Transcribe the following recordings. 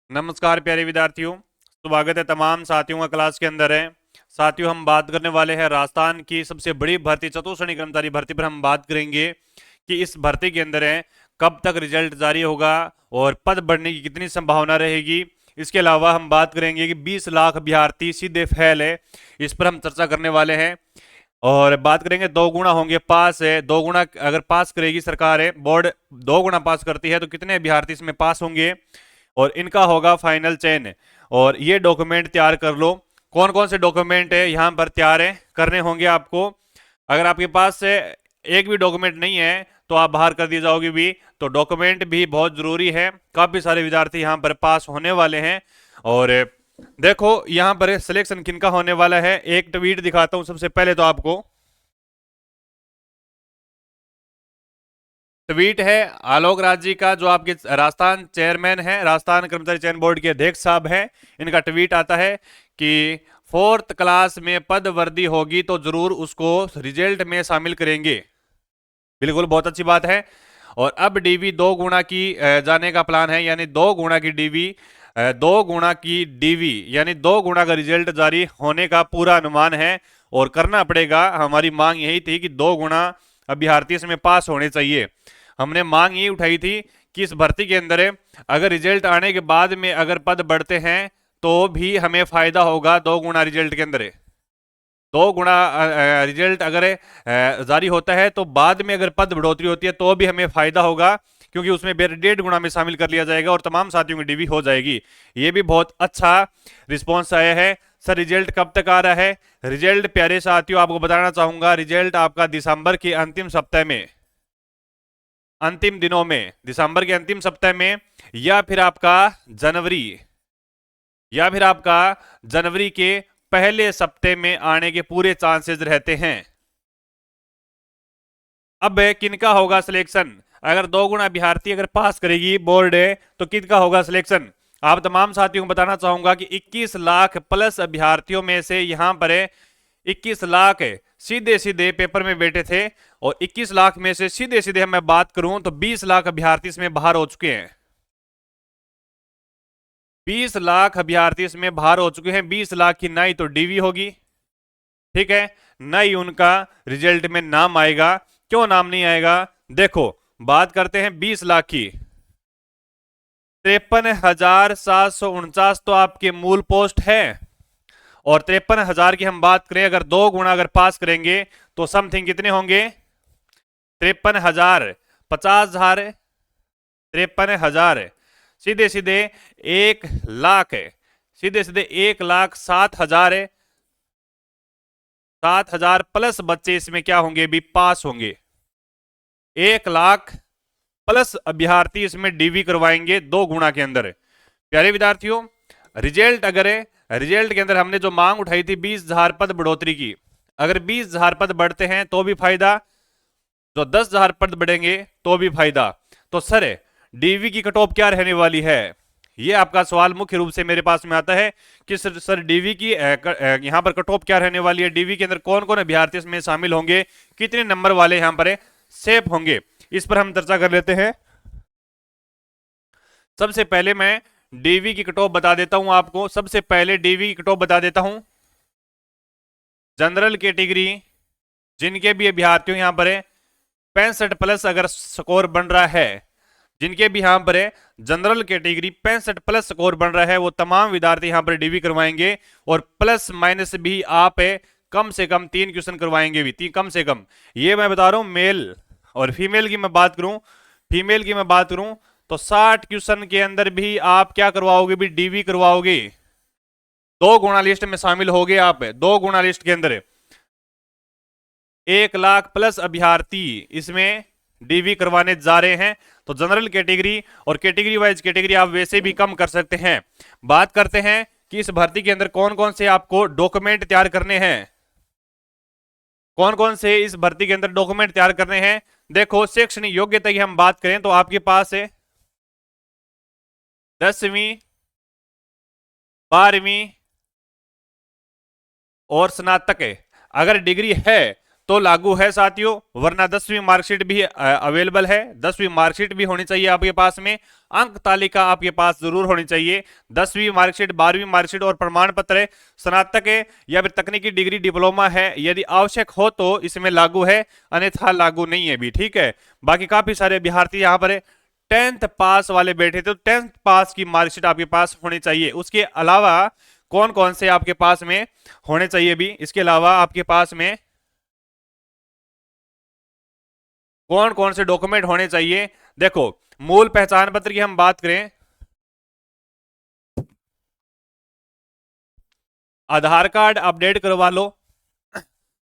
नमस्कार प्यारे विद्यार्थियों। स्वागत है तमाम साथियों का क्लास के अंदर है। साथियों, हम बात करने वाले हैं राजस्थान की सबसे बड़ी भर्ती चतुर्श्रेणी कर्मचारी भर्ती पर हम बात करेंगे कि इस भर्ती के अंदर है कब तक रिजल्ट जारी होगा और पद बढ़ने की कितनी संभावना रहेगी। इसके अलावा हम बात करेंगे कि 20 लाख अभ्यर्थी सीधे फेल है, इस पर हम चर्चा करने वाले हैं। और बात करेंगे 2 गुना होंगे पास है, 2 गुना अगर पास करेगी सरकार है, बोर्ड 2 गुना पास करती है तो कितने अभ्यर्थी इसमें पास होंगे और इनका होगा फाइनल चयन। और ये डॉक्यूमेंट तैयार कर लो। कौन कौन से डॉक्यूमेंट है यहाँ पर तैयार है करने होंगे आपको। अगर आपके पास से एक भी डॉक्यूमेंट नहीं है तो आप बाहर कर दिए जाओगे भी। तो डॉक्यूमेंट भी बहुत जरूरी है। काफी सारे विद्यार्थी यहाँ पर पास होने वाले हैं। और देखो यहाँ पर सिलेक्शन किनका होने वाला है, एक ट्वीट दिखाता हूँ सबसे पहले तो आपको। ट्वीट है आलोक राज जी का, जो आपके राजस्थान चेयरमैन है, राजस्थान कर्मचारी चयन बोर्ड के अध्यक्ष साहब हैं। इनका ट्वीट आता है कि 4th क्लास में पद वर्दी होगी तो जरूर उसको रिजल्ट में शामिल करेंगे। बिल्कुल, बहुत अच्छी बात है। और अब डीवी 2 गुना की जाने का प्लान है, यानी 2 गुना की डीवी, 2 गुना की डीवी यानी 2 गुना का रिजल्ट जारी होने का पूरा अनुमान है। और करना पड़ेगा। हमारी मांग यही थी कि 2 गुना अभ्यर्थी इसमें पास होने चाहिए। हमने मांग ये उठाई थी कि इस भर्ती के अंदर अगर रिजल्ट आने के बाद में अगर पद बढ़ते हैं तो भी हमें फायदा होगा 2 गुना रिजल्ट के अंदर। 2 गुना रिजल्ट अगर जारी होता है तो बाद में अगर पद बढ़ोतरी होती है तो भी हमें फायदा होगा, क्योंकि उसमें 1.5 गुना में शामिल कर लिया जाएगा और तमाम साथियों की डीवी हो जाएगी। ये भी बहुत अच्छा रिस्पॉन्स आया है। सर रिजल्ट कब तक आ रहा है? रिजल्ट प्यारे साथियों आपको बताना चाहूंगा, रिजल्ट आपका दिसंबर के अंतिम सप्ताह में, अंतिम दिनों में, दिसंबर के अंतिम सप्ताह में या फिर आपका जनवरी या फिर आपका जनवरी के पहले सप्ताह में आने के पूरे चांसेस रहते हैं। अब किनका होगा सिलेक्शन? अगर 2 गुना अभ्यर्थी अगर पास करेगी बोर्ड तो किनका होगा सिलेक्शन? आप तमाम साथियों को बताना चाहूंगा कि 21 लाख प्लस अभ्यर्थियों में से यहां पर 21 लाख सीधे सीधे पेपर में बैठे थे। और 21 लाख में से सीधे सीधे मैं बात करूं तो 20 लाख अभ्यर्थी इसमें बाहर हो चुके हैं। 20 लाख अभ्यर्थी इसमें बाहर हो चुके हैं। 20 लाख की ना ही तो डीवी होगी, ठीक है, ना ही उनका रिजल्ट में नाम आएगा। क्यों नाम नहीं आएगा? देखो, बात करते हैं 20 लाख की। 53,749 तो आपके मूल पोस्ट है। और 53,000 की हम बात करें, अगर 2 गुना अगर पास करेंगे तो समथिंग कितने होंगे? 53,000, 50,000, 53,000, सीधे सीधे 1 लाख है, सीधे सीधे 1,07,000 है। 7,000 प्लस बच्चे इसमें क्या होंगे? भी पास होंगे। 1 लाख प्लस अभ्यर्थी इसमें डीवी करवाएंगे 2 गुना के अंदर। प्यारे विद्यार्थियों, रिजल्ट अगर रिजल्ट के अंदर हमने जो मांग उठाई थी 20,000 पद बढ़ोतरी की, अगर 20,000 पद बढ़ते हैं तो भी फायदा, जो 10,000 पद बढ़ेंगे तो भी फायदा। तो सर डीवी की कट ऑफ क्या रहने वाली है? ये आपका सवाल मुख्य रूप से मेरे पास में आता है कि सर डीवी की यहां पर कट ऑफ क्या रहने वाली है, डीवी के अंदर कौन कौन अभ्यर्थी इसमें शामिल होंगे, कितने नंबर वाले यहां पर सेफ होंगे, इस पर हम चर्चा कर लेते हैं। सबसे पहले मैं डीवी की कट ऑफ बता देता हूं आपको। सबसे पहले डीवी की कट ऑफ बता देता हूं। जनरल कैटेगरी जिनके भी अभ्यर्थियों यहां पर 65 प्लस अगर स्कोर बन रहा है, जिनके भी यहां पर जनरल कैटेगरी 65 प्लस स्कोर बन रहा है, वो तमाम विद्यार्थी यहां पर डीवी करवाएंगे। और प्लस माइनस भी आप कम से कम 3 क्वेश्चन करवाएंगे भी, कम से कम। ये मैं बता रहा हूं मेल। और फीमेल की मैं बात करूं, फीमेल की मैं बात करूं तो 60 क्वेश्चन के अंदर भी आप क्या करवाओगे? भी डीवी करवाओगे। 2 गुना लिस्ट में शामिल हो गए आप। 2 गुना लिस्ट के अंदर 1 लाख प्लस अभ्यर्थी इसमें डीवी करवाने जा रहे हैं। तो जनरल कैटेगरी और कैटेगरी वाइज कैटेगरी आप वैसे भी कम कर सकते हैं। बात करते हैं कि इस भर्ती के अंदर कौन कौन से आपको डॉक्यूमेंट तैयार करने हैं। कौन कौन से इस भर्ती के अंदर डॉक्यूमेंट तैयार करने हैं? देखो, शैक्षणिक योग्यता की हम बात करें तो आपके पास है 10वीं, 12वीं और स्नातक है। अगर डिग्री है तो लागू है साथियों, वरना 10वीं मार्कशीट भी अवेलेबल है। 10वीं मार्कशीट भी होनी चाहिए आपके पास में, अंक तालिका आपके पास जरूर होनी चाहिए। 10वीं मार्कशीट, 12वीं मार्कशीट और प्रमाण पत्र है, स्नातक है या फिर तकनीकी डिग्री डिप्लोमा है, यदि आवश्यक हो तो इसमें लागू है, अन्यथा लागू नहीं है भी। ठीक है, बाकी काफी सारे अभ्यर्थी यहाँ पर 10th पास वाले बैठे थे, तो 10th पास की मार्कशीट आपके पास होनी चाहिए। उसके अलावा कौन कौन से आपके पास में होने चाहिए भी, इसके अलावा आपके पास में कौन कौन से डॉक्यूमेंट होने चाहिए। देखो, मूल पहचान पत्र की हम बात करें, आधार कार्ड अपडेट करवा लो,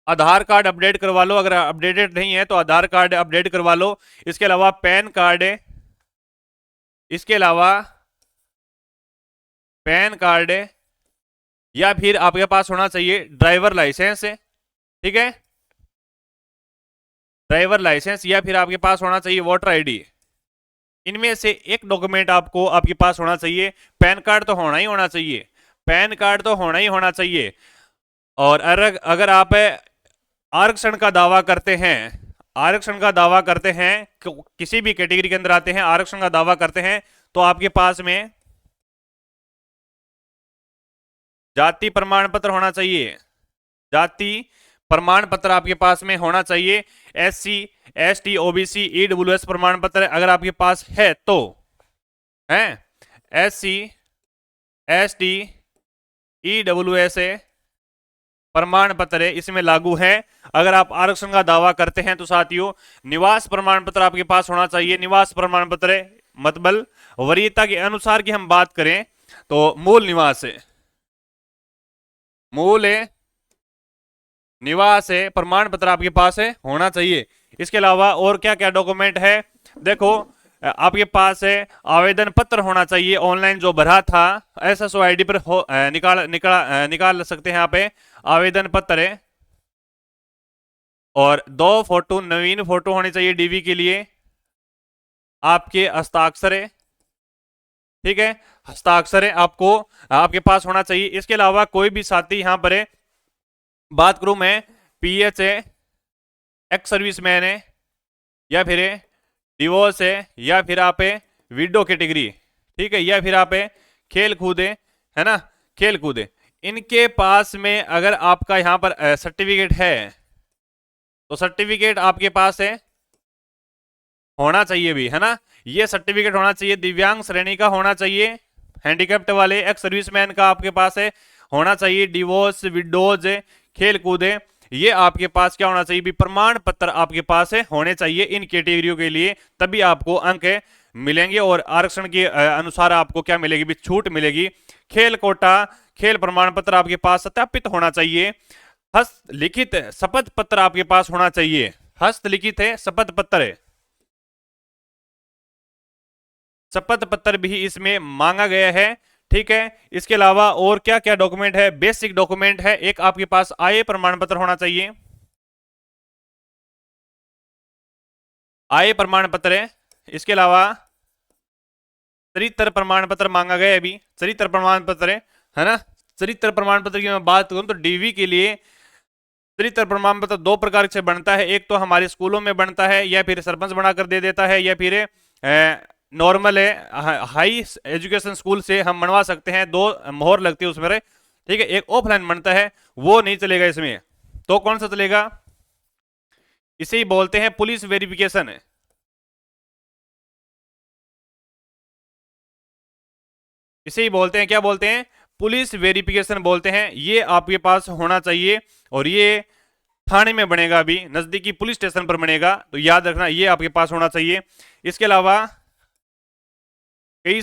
आधार कार्ड अपडेट करवा लो, अगर अपडेटेड नहीं है तो आधार कार्ड अपडेट करवा लो। इसके अलावा पैन कार्ड है, इसके अलावा पैन कार्ड है, या फिर आपके पास होना चाहिए ड्राइवर लाइसेंस है। ठीक है, ड्राइवर लाइसेंस, या फिर आपके पास होना चाहिए वोटर आईडी। इनमें से एक डॉक्यूमेंट आपको आपके पास होना चाहिए। पैन कार्ड तो होना ही होना चाहिए, पैन कार्ड तो होना ही होना चाहिए। और अगर आप आरक्षण का दावा करते हैं, आरक्षण का दावा करते हैं, किसी भी कैटेगरी के अंदर आते हैं, आरक्षण का दावा करते हैं, तो आपके पास में जाति प्रमाण पत्र होना चाहिए। जाति प्रमाण पत्र आपके पास में होना चाहिए। SC ST OBC EWS प्रमाण पत्र अगर आपके पास है तो है, SC ST EWS प्रमाण पत्र है, इसमें लागू है। अगर आप आरक्षण का दावा करते हैं तो साथियों निवास प्रमाण पत्र आपके पास होना चाहिए। निवास प्रमाण पत्र मतलब वरीयता के अनुसार की हम बात करें तो मूल निवास है, मूल निवास है प्रमाण पत्र आपके पास है होना चाहिए। इसके अलावा और क्या क्या डॉक्यूमेंट है, देखो आपके पास है आवेदन पत्र होना चाहिए, ऑनलाइन जो भरा था SSO ID पर निकाल सकते हैं आप आवेदन पत्र है। और 2 फोटो, नवीन फोटो होनी चाहिए DV के लिए, आपके हस्ताक्षर है। ठीक है, हस्ताक्षर है आपको आपके पास होना चाहिए। इसके अलावा कोई भी साथी यहां पर है, बात करूं मैं PH है, एक्स सर्विसमैन है, या फिर डिवोर्स है, या फिर आप विडो कैटेगरी, ठीक है, या फिर आप खेल कूद है ना, खेल कूद, इनके पास में अगर आपका यहां पर सर्टिफिकेट है तो सर्टिफिकेट आपके पास है होना चाहिए भी, है ना, ये सर्टिफिकेट होना चाहिए। दिव्यांग श्रेणी का होना चाहिए, हैंडीकैप्ट वाले, एक्स सर्विसमैन का आपके पास है होना चाहिए, डिवोर्स, विडोज, खेल कूद, ये आपके पास क्या होना चाहिए भी, प्रमाण पत्र आपके पास है होने चाहिए इन कैटेगरियों के लिए, तभी आपको अंक मिलेंगे और आरक्षण के अनुसार आपको क्या मिलेगी भी, छूट मिलेगी। खेल कोटा, खेल प्रमाण पत्र आपके पास सत्यापित होना चाहिए। हस्तलिखित शपथ पत्र आपके पास होना चाहिए, हस्तलिखित है शपथ पत्र है, शपथ पत्र भी इसमें मांगा गया है। ठीक है, इसके अलावा और क्या क्या डॉक्यूमेंट है, बेसिक डॉक्यूमेंट है, एक आपके पास आय प्रमाण पत्र होना चाहिए, आय प्रमाण पत्र है। इसके अलावा चरित्र प्रमाण पत्र मांगा गया है अभी, चरित्र प्रमाण पत्र है ना। चरित्र प्रमाण पत्र की मैं बात करूं तो DV के लिए चरित्र प्रमाण पत्र 2 प्रकार से बनता है, एक तो हमारे स्कूलों में बनता है या फिर सरपंच बनाकर दे देता है, या फिर नॉर्मल है हाई एजुकेशन स्कूल से हम बनवा सकते हैं, 2 मोहर लगती है उसमें। ठीक है, एक ऑफलाइन बनता है, वो नहीं चलेगा इसमें, तो कौन सा चलेगा, इसे ही बोलते हैं पुलिस वेरिफिकेशन है, इसे ही बोलते हैं, क्या बोलते हैं, पुलिस वेरिफिकेशन बोलते हैं। ये आपके पास होना चाहिए और ये थाने में बनेगा, अभी नजदीकी पुलिस स्टेशन पर बनेगा, तो याद रखना ये आपके पास होना चाहिए। इसके अलावा कई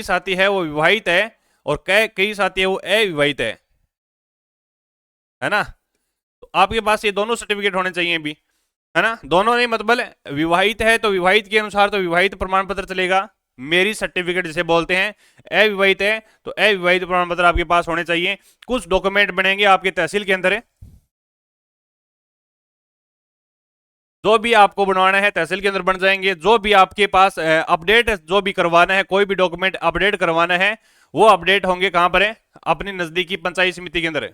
साथी है वो विवाहित है और कई साथी है वो अविवाहित है ना, तो आपके पास ये दोनों सर्टिफिकेट होने चाहिए अभी, है ना, दोनों नहीं मतलब विवाहित है तो विवाहित के अनुसार तो विवाहित प्रमाण पत्र चलेगा, मेरी सर्टिफिकेट जिसे बोलते हैं। अविवाहित है तो अविवाहित प्रमाण पत्र आपके पास होने चाहिए। कुछ डॉक्यूमेंट बनेंगे आपके तहसील के अंदर है, जो भी आपको बनवाना है तहसील के अंदर बन जाएंगे। जो भी आपके पास अपडेट जो भी करवाना है, कोई भी डॉक्यूमेंट अपडेट करवाना है वो अपडेट होंगे कहां पर है, अपनी नजदीकी पंचायत समिति के अंदर है।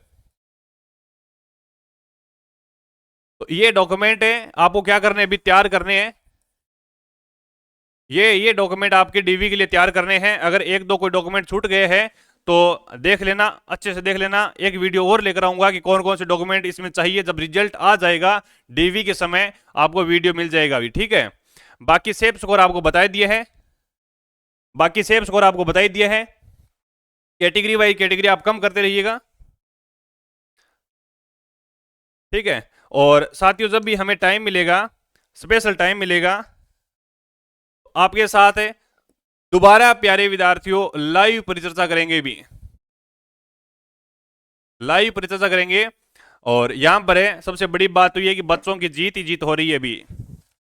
तो ये डॉक्यूमेंट है, आपको क्या करने हैं, अभी तैयार करने हैं। ये डॉक्यूमेंट आपके डीवी के लिए तैयार करने हैं। अगर एक दो कोई डॉक्यूमेंट छूट गए हैं तो देख लेना, अच्छे से देख लेना। एक वीडियो और लेकर आऊंगा कि कौन कौन से डॉक्यूमेंट इसमें चाहिए। जब रिजल्ट आ जाएगा डीवी के समय आपको वीडियो मिल जाएगा अभी, ठीक है। बाकी सेफ स्कोर आपको बता दिए हैं, बाकी सेफ स्कोर आपको बता दिया है। कैटेगरी वाइज कैटेगरी आप कम करते रहिएगा, ठीक है। और साथियों जब भी हमें टाइम मिलेगा, स्पेशल टाइम मिलेगा, आपके साथ है दोबारा प्यारे विद्यार्थियों लाइव परिचर्चा करेंगे भी, लाइव परिचर्चा करेंगे। और यहां पर है सबसे बड़ी बात तो ये कि बच्चों की जीत ही जीत हो रही है अभी,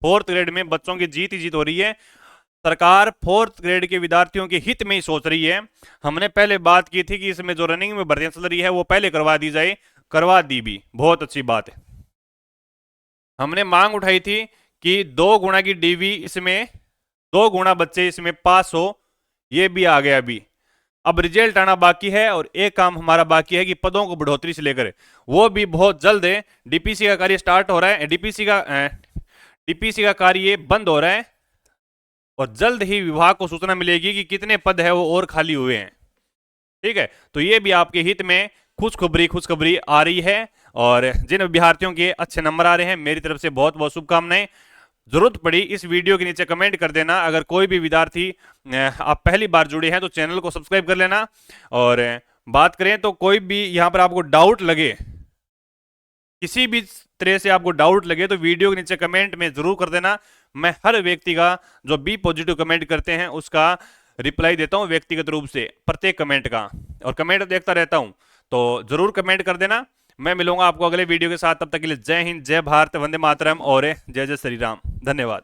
फोर्थ ग्रेड में बच्चों की जीत ही जीत हो रही है। सरकार फोर्थ ग्रेड के विद्यार्थियों के हित में ही सोच रही है। हमने पहले बात की थी कि इसमें जो रनिंग में भर्तियां चल रही है वो पहले करवा दी जाए, करवा दी भी, बहुत अच्छी बात है। हमने मांग उठाई थी कि 2 गुना की डीवी इसमें, 2 गुना बच्चे इसमें पास हो, ये भी आ गया अभी। अब रिजल्ट आना बाकी है और एक काम हमारा बाकी है कि पदों को बढ़ोतरी से लेकर वो भी बहुत जल्द है। डीपीसी का कार्य स्टार्ट हो रहा है, डीपीसी का कार्य बंद हो रहा है और जल्द ही विभाग को सूचना मिलेगी कि कितने पद है वो और खाली हुए हैं, ठीक है। तो ये भी आपके हित में खुशखबरी आ रही है। और जिन विद्यार्थियों के अच्छे नंबर आ रहे हैं मेरी तरफ से बहुत बहुत शुभकामनाएं। जरूरत पड़ी इस वीडियो के नीचे कमेंट कर देना। अगर कोई भी विद्यार्थी आप पहली बार जुड़े हैं तो चैनल को सब्सक्राइब कर लेना। और बात करें तो कोई भी यहां पर आपको डाउट लगे, किसी भी तरह से आपको डाउट लगे तो वीडियो के नीचे कमेंट में जरूर कर देना। मैं हर व्यक्ति का जो बी पॉजिटिव कमेंट करते हैं उसका रिप्लाई देता हूं व्यक्तिगत रूप से, प्रत्येक कमेंट का, और कमेंट देखता रहता हूं। तो जरूर कमेंट कर देना। मैं मिलूंगा आपको अगले वीडियो के साथ, तब तक के लिए जय हिंद, जय भारत, वंदे मातरम और जय जय श्री राम। धन्यवाद।